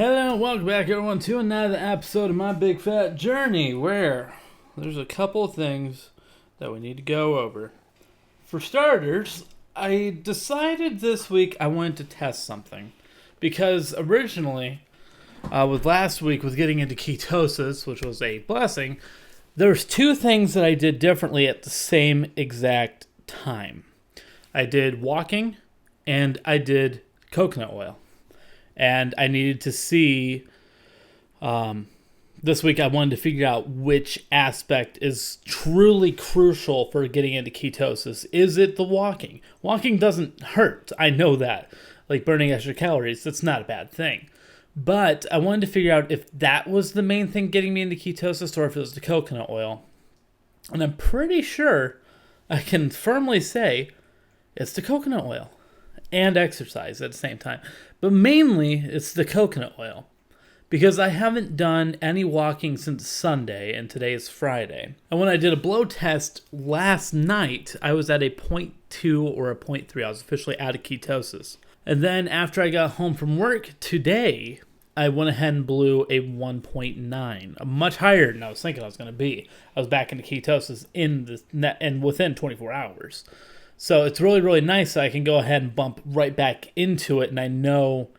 Hello and welcome back everyone to another episode of My Big Fat Journey, where there's a couple of things that we need to go over. For starters, I decided this week I wanted to test something. Because originally, with last week, with getting into ketosis, which was a blessing, there's two things that I did differently at the same exact time. I did walking and I did coconut oil. And I needed to see, this week I wanted to figure out which aspect is truly crucial for getting into ketosis. Is it the walking? Walking doesn't hurt. I know that. Like burning extra calories, that's not a bad thing. But I wanted to figure out if that was the main thing getting me into ketosis or if it was the coconut oil. And I'm pretty sure I can firmly say it's the coconut oil and exercise at the same time. But mainly, it's the coconut oil. Because I haven't done any walking since Sunday, and today is Friday. And when I did a blow test last night, I was at a 0.2 or a 0.3. I was officially out of ketosis. And then after I got home from work today, I went ahead and blew a 1.9. Much higher than I was thinking I was going to be. I was back into ketosis and within 24 hours. So it's really, really nice that I can go ahead and bump right back into it, and I know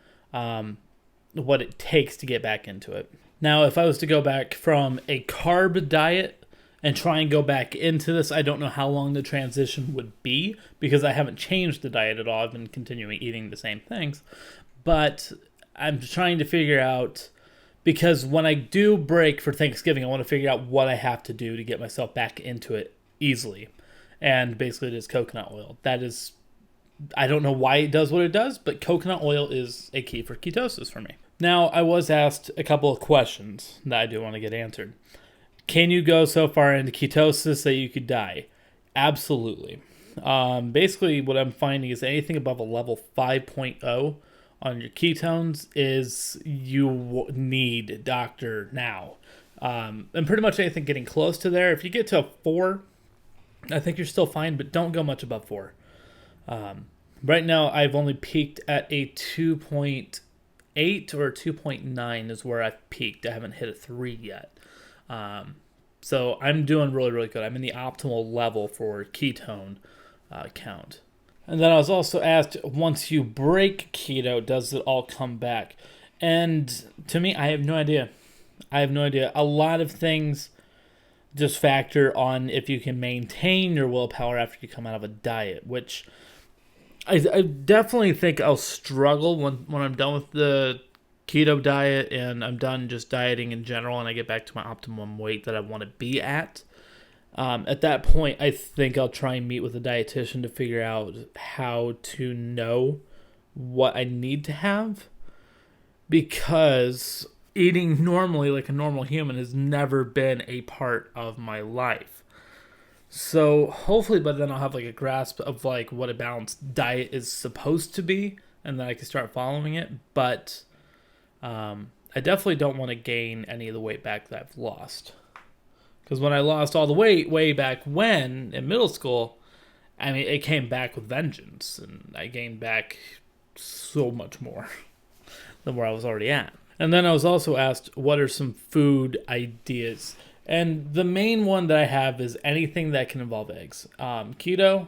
what it takes to get back into it. Now, if I was to go back from a carb diet and try and go back into this, I don't know how long the transition would be because I haven't changed the diet at all. I've been continuing eating the same things. But I'm trying to figure out, because when I do break for Thanksgiving, I want to figure out what I have to do to get myself back into it easily. And basically it is coconut oil. That is, I don't know why it does what it does, but coconut oil is a key for ketosis for me. Now, I was asked a couple of questions that I do want to get answered. Can you go so far into ketosis that you could die? Absolutely. Basically, what I'm finding is anything above a level 5.0 on your ketones is you need a doctor now. And pretty much anything getting close to there. If you get to a 4, I think you're still fine, but don't go much above 4. Right now, I've only peaked at a 2.8 or 2.9 is where I've peaked. I haven't hit a 3 yet. So I'm doing really, really good. I'm in the optimal level for ketone count. And then I was also asked, once you break keto, does it all come back? And to me, I have no idea. A lot of things just factor on if you can maintain your willpower after you come out of a diet, which I definitely think I'll struggle when I'm done with the keto diet and I'm done just dieting in general and I get back to my optimum weight that I want to be at. At that point, I think I'll try and meet with a dietitian to figure out how to know what I need to have, because eating normally like a normal human has never been a part of my life. So hopefully by then I'll have like a grasp of like what a balanced diet is supposed to be, and then I can start following it. But I definitely don't want to gain any of the weight back that I've lost. Because when I lost all the weight way back when in middle school, I mean, it came back with vengeance, and I gained back so much more than where I was already at. And then I was also asked, what are some food ideas? And the main one that I have is anything that can involve eggs. Keto,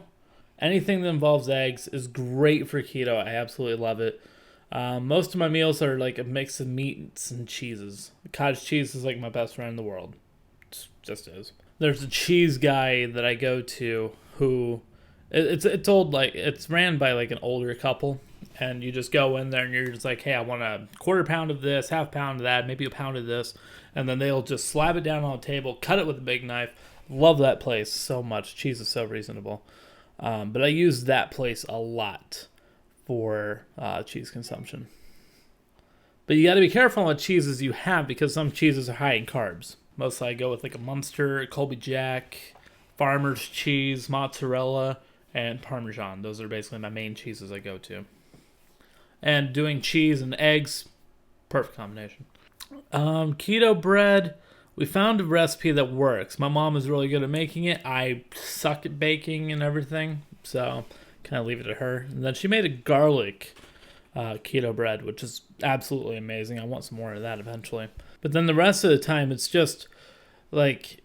anything that involves eggs is great for keto. I absolutely love it. Most of my meals are like a mix of meats and cheeses. Cottage cheese is like my best friend in the world. It just is. There's a cheese guy that I go to who, it's old, like it's ran by like an older couple. And you just go in there and you're just like, hey, I want a quarter pound of this, half pound of that, maybe a pound of this. And then they'll just slap it down on the table, cut it with a big knife. Love that place so much. Cheese is so reasonable. But I use that place a lot for cheese consumption. But you got to be careful on what cheeses you have, because some cheeses are high in carbs. Mostly I go with like a Munster, Colby Jack, Farmer's cheese, mozzarella, and Parmesan. Those are basically my main cheeses I go to. And doing cheese and eggs, perfect combination. Keto bread, we found a recipe that works. My mom is really good at making it. I suck at baking and everything, so kind of leave it to her. And then she made a garlic keto bread, which is absolutely amazing. I want some more of that eventually. But then the rest of the time, it's just like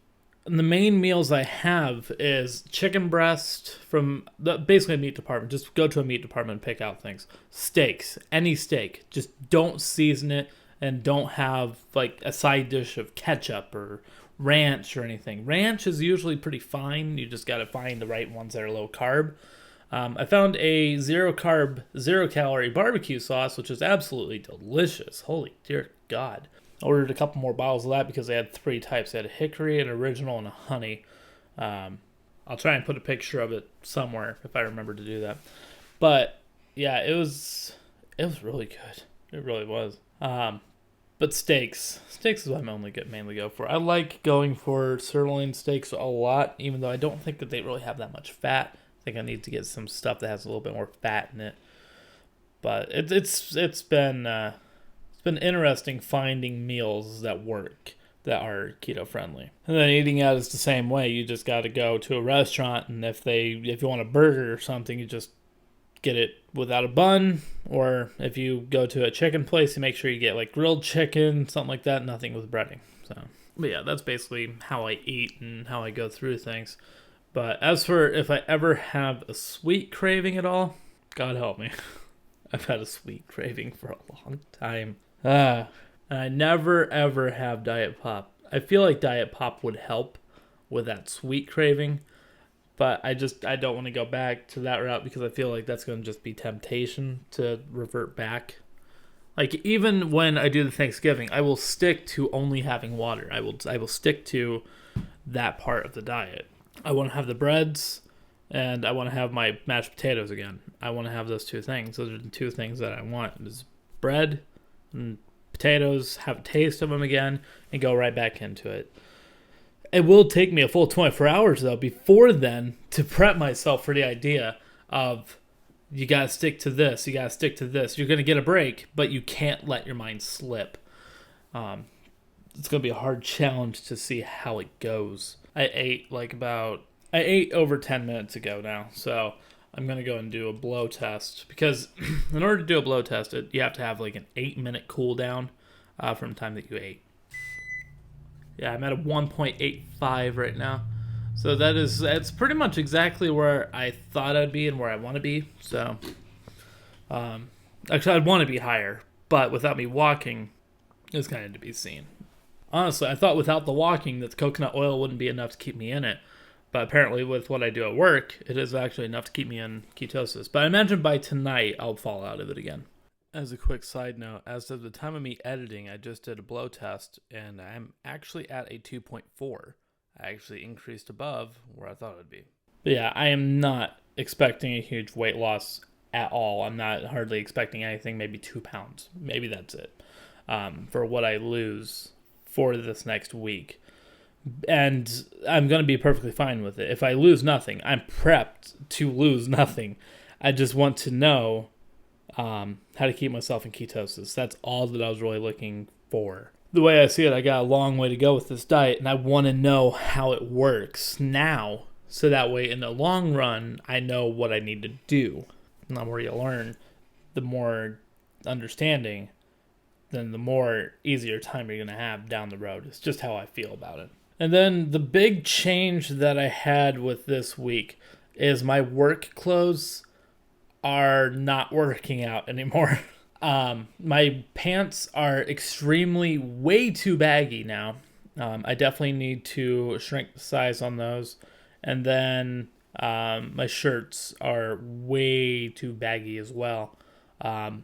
the main meals I have is chicken breast from basically a meat department. Just go to a meat department and pick out things. Steaks, any steak. Just don't season it and don't have like a side dish of ketchup or ranch or anything. Ranch is usually pretty fine. You just got to find the right ones that are low carb. I found a 0 carb, 0 calorie barbecue sauce, which is absolutely delicious. Holy dear God. I ordered a couple more bottles of that because they had 3 types. They had a hickory, an original, and a honey. I'll try and put a picture of it somewhere if I remember to do that. But yeah, it was really good. It really was. But steaks is what I mainly go for. I like going for sirloin steaks a lot, even though I don't think that they really have that much fat. I think I need to get some stuff that has a little bit more fat in it. But it's been interesting finding meals that work that are keto friendly. And then eating out is the same way. You just got to go to a restaurant, and if you want a burger or something, you just get it without a bun. Or if you go to a chicken place, you make sure you get like grilled chicken, something like that, nothing with breading. But yeah, that's basically how I eat and how I go through things. But as for if I ever have a sweet craving at all, God help me. I've had a sweet craving for a long time. And I never ever have Diet Pop. I feel like Diet Pop would help with that sweet craving, but I don't want to go back to that route because I feel like that's going to just be temptation to revert back. Like even when I do the Thanksgiving, I will stick to only having water. I will stick to that part of the diet. I want to have the breads, and I want to have my mashed potatoes again. I want to have those 2 things. Those are the 2 things that I want. Is bread and potatoes, have a taste of them again, and go right back into it. It will take me a full 24 hours, though, before then to prep myself for the idea of you got to stick to this, you got to stick to this. You're going to get a break, but you can't let your mind slip. It's going to be a hard challenge to see how it goes. I ate over 10 minutes ago now, so I'm going to go and do a blow test, because in order to do a blow test, you have to have like an 8-minute cool down from the time that you ate. Yeah, I'm at a 1.85 right now. So that's pretty much exactly where I thought I'd be and where I want to be. So, actually, I'd want to be higher, but without me walking, it's kind of to be seen. Honestly, I thought without the walking that the coconut oil wouldn't be enough to keep me in it. But apparently with what I do at work, it is actually enough to keep me in ketosis. But I imagine by tonight, I'll fall out of it again. As a quick side note, as of the time of me editing, I just did a blow test, and I'm actually at a 2.4. I actually increased above where I thought it would be. But yeah, I am not expecting a huge weight loss at all. I'm not hardly expecting anything, maybe 2 pounds. Maybe that's it. For what I lose for this next week. And I'm going to be perfectly fine with it. If I lose nothing, I'm prepped to lose nothing. I just want to know how to keep myself in ketosis. That's all that I was really looking for. The way I see it, I got a long way to go with this diet, and I want to know how it works now, so that way in the long run, I know what I need to do. And the more you learn, the more understanding, then the more easier time you're going to have down the road. It's just how I feel about it. And then the big change that I had with this week is my work clothes are not working out anymore. My pants are extremely way too baggy now. I definitely need to shrink the size on those. And then my shirts are way too baggy as well. I'm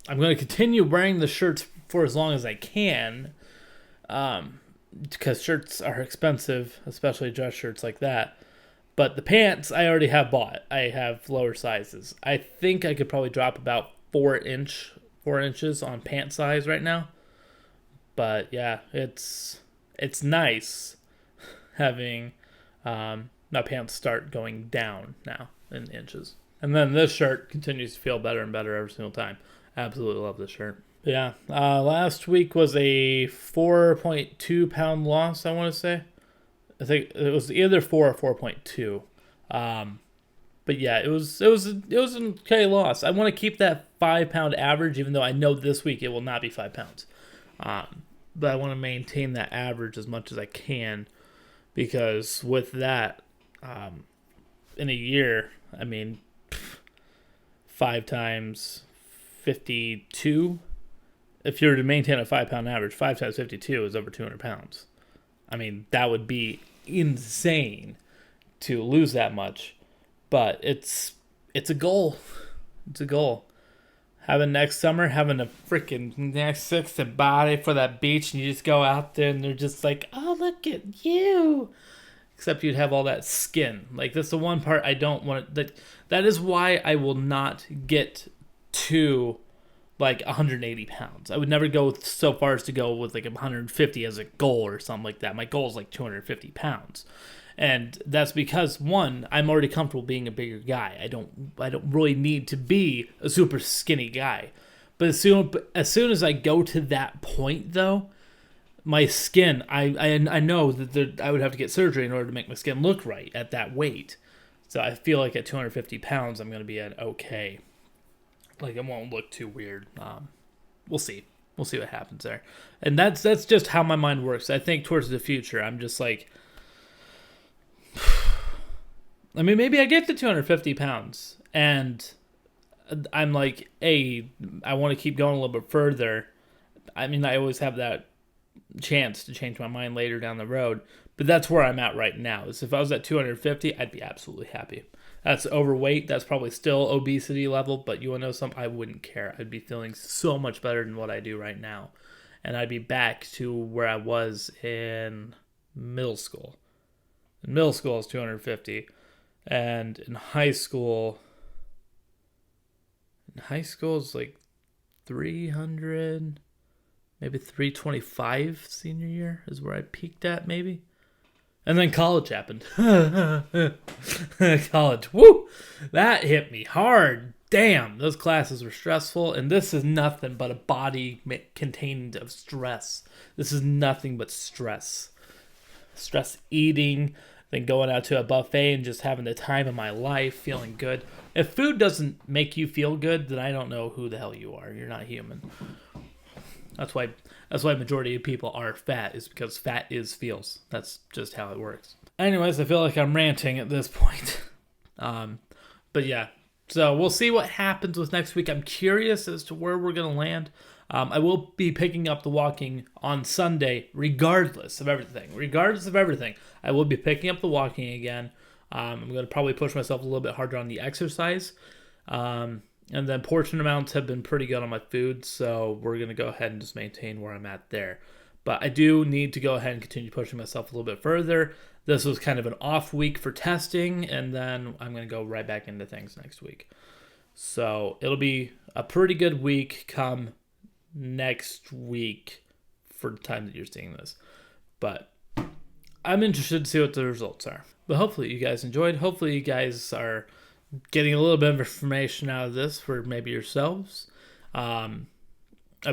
going to continue wearing the shirts for as long as I can. Because shirts are expensive, especially dress shirts like that. But the pants I already have bought. I have lower sizes. I think I could probably drop about 4 inches on pant size right now. But yeah, it's nice having my pants start going down now in inches. And then this shirt continues to feel better and better every single time. I absolutely love this shirt. Yeah, last week was a 4.2 pound loss, I want to say. I think it was either 4 or 4.2. But yeah, it was an okay loss. I want to keep that 5 pound average, even though I know this week it will not be 5 pounds. But I want to maintain that average as much as I can, because with that, in a year, I mean, 5 times 52. If you were to maintain a 5 pound average, 5 times 52 is over 200 pounds. I mean, that would be insane to lose that much, but it's a goal. It's a goal. Having next summer, having a freaking next sexy body for that beach, and you just go out there and they're just like, oh, look at you. Except you'd have all that skin. Like, that's the one part I don't want. That is why I will not get to like 180 pounds. I would never go so far as to go with like 150 as a goal or something like that. My goal is like 250 pounds. And that's because, one, I'm already comfortable being a bigger guy. I don't really need to be a super skinny guy. But as soon as I go to that point, though, my skin, I know that I would have to get surgery in order to make my skin look right at that weight. So I feel like at 250 pounds, I'm going to be at okay. Like, it won't look too weird. We'll see. We'll see what happens there. And that's just how my mind works. I think towards the future, I'm just like, I mean, maybe I get to 250 pounds and I'm like, hey, I want to keep going a little bit further. I mean, I always have that chance to change my mind later down the road, but that's where I'm at right now. Is if I was at 250, I'd be absolutely happy. That's overweight. That's probably still obesity level, but you want to know something? I wouldn't care. I'd be feeling so much better than what I do right now, and I'd be back to where I was in middle school. In middle school, I was 250, and in high school, it's like 300, maybe 325 senior year is where I peaked at, maybe. And then college happened. College, woo! That hit me hard. Damn, those classes were stressful, and this is nothing but a body contained of stress. This is nothing but stress. Stress eating, then going out to a buffet and just having the time of my life, feeling good. If food doesn't make you feel good, then I don't know who the hell you are. You're not human. That's why majority of people are fat, is because fat feels. That's just how it works. Anyways, I feel like I'm ranting at this point. But yeah, so we'll see what happens with next week. I'm curious as to where we're going to land. I will be picking up the walking on Sunday, regardless of everything. I will be picking up the walking again. I'm going to probably push myself a little bit harder on the exercise. And then portion amounts have been pretty good on my food, so we're going to go ahead and just maintain where I'm at there. But I do need to go ahead and continue pushing myself a little bit further. This was kind of an off week for testing, and then I'm going to go right back into things next week. So it'll be a pretty good week come next week for the time that you're seeing this. But I'm interested to see what the results are. But hopefully you guys enjoyed. Hopefully you guys are getting a little bit of information out of this for maybe yourselves. I've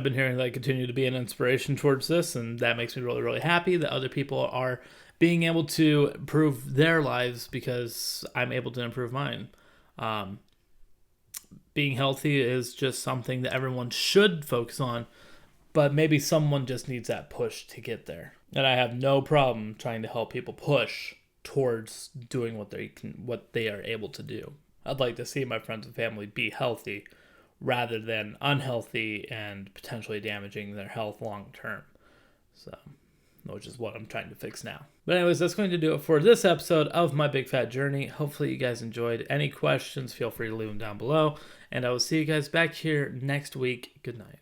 been hearing that I continue to be an inspiration towards this, and that makes me really, really happy that other people are being able to improve their lives because I'm able to improve mine. Being healthy is just something that everyone should focus on, but maybe someone just needs that push to get there. And I have no problem trying to help people push towards doing what they are able to do. I'd like to see my friends and family be healthy rather than unhealthy and potentially damaging their health long term. So, which is what I'm trying to fix now. But anyways, that's going to do it for this episode of My Big Fat Journey. Hopefully you guys enjoyed. Any questions, feel free to leave them down below. And I will see you guys back here next week. Good night.